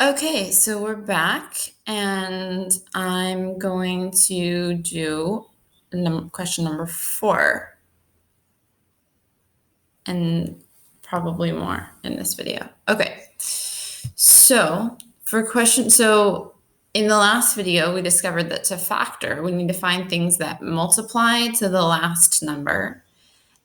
Okay, so we're back, and I'm going to do question number 4, and probably more in this video. Okay, so in the last video, we discovered that to factor, we need to find things that multiply to the last number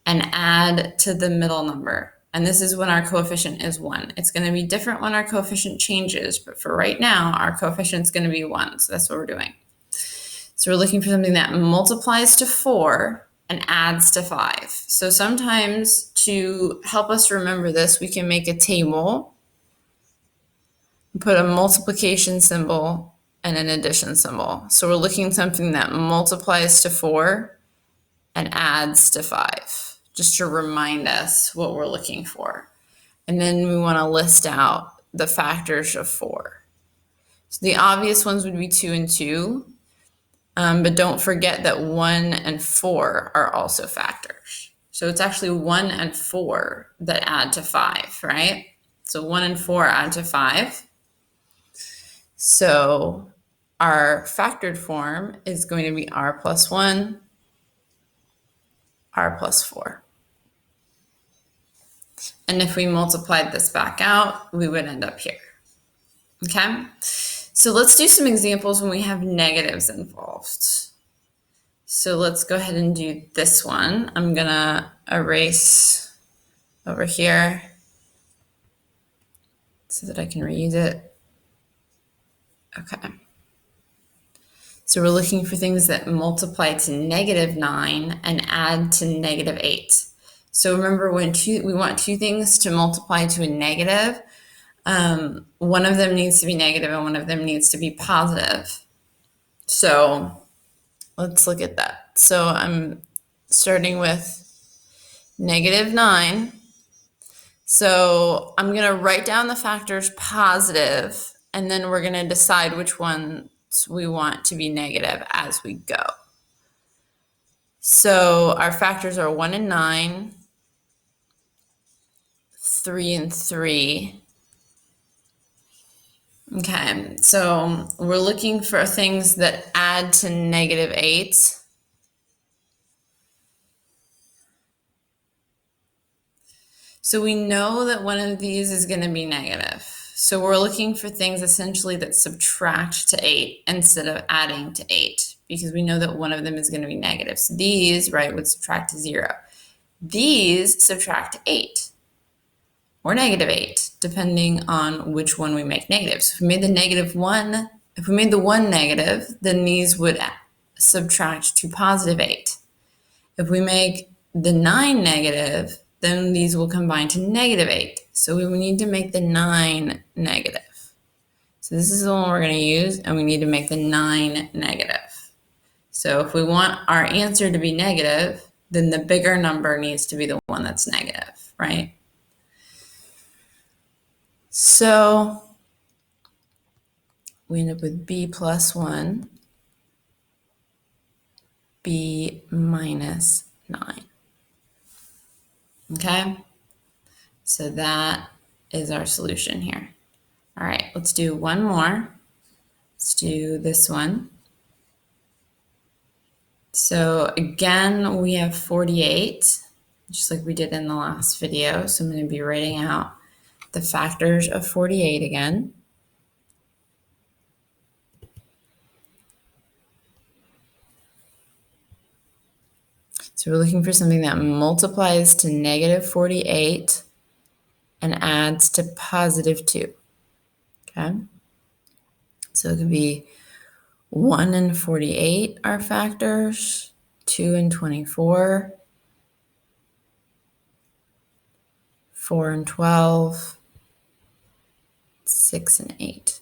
and add to the middle number. And this is when our coefficient is 1. It's going to be different when our coefficient changes, but for right now, our coefficient is going to be 1. So that's what we're doing. So we're looking for something that multiplies to 4 and adds to 5. So sometimes to help us remember this, we can make a table, put a multiplication symbol and an addition symbol. So we're looking at something that multiplies to 4 and adds to 5. Just to remind us what we're looking for. And then we want to list out the factors of 4. So the obvious ones would be 2 and 2, but don't forget that 1 and 4 are also factors. So it's actually 1 and 4 that add to 5, right? So 1 and 4 add to 5. So our factored form is going to be r plus 1, r plus 4. And if we multiplied this back out, we would end up here. Okay? So let's do some examples when we have negatives involved. So let's go ahead and do this one. I'm going to erase over here so that I can reuse it. Okay. So we're looking for things that multiply to -9 and add to -8. So remember, when we want two things to multiply to a negative, one of them needs to be negative and one of them needs to be positive. So let's look at that. So I'm starting with -9. So I'm going to write down the factors positive, and then we're going to decide which ones we want to be negative as we go. So our factors are 1 and 9, 3 and 3. Okay, so we're looking for things that add to -8. So we know that one of these is going to be negative. So we're looking for things essentially that subtract to 8 instead of adding to 8, because we know that one of them is going to be negative. So these, right, would subtract to 0. These subtract to 8 or -8, depending on which one we make negative. So if we made the one negative, then these would subtract to +8. If we make the 9 negative, then these will combine to -8. So we need to make the 9 negative. So this is the one we're going to use, and we need to make the 9 negative. So if we want our answer to be negative, then the bigger number needs to be the one that's negative, right? So we end up with b plus 1, b minus 9. Okay, so that is our solution here. All right, let's do one more. Let's do this one. So again, we have 48, just like we did in the last video. So I'm going to be writing out the factors of 48 again. So we're looking for something that multiplies to -48 and adds to +2. Okay. So it could be 1 and 48 are factors, 2 and 24, 4 and 12, 6 and 8.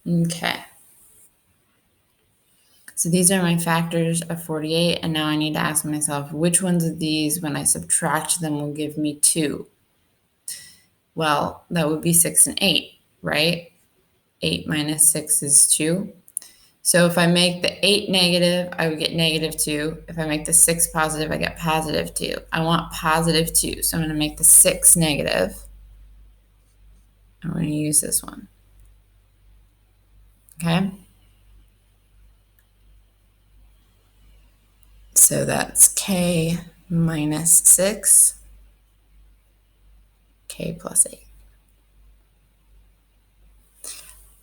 Okay. So these are my factors of 48, and now I need to ask myself, which ones of these, when I subtract them, will give me 2? Well, that would be 6 and 8, right? 8 minus 6 is 2. So if I make the 8 negative, I would get -2. If I make the 6 positive, I get +2. I want +2, so I'm going to make the 6 negative. and we're going to use this one. Okay? So that's k minus 6, k plus 8.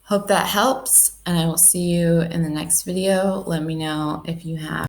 Hope that helps, and I will see you in the next video. Let me know if you have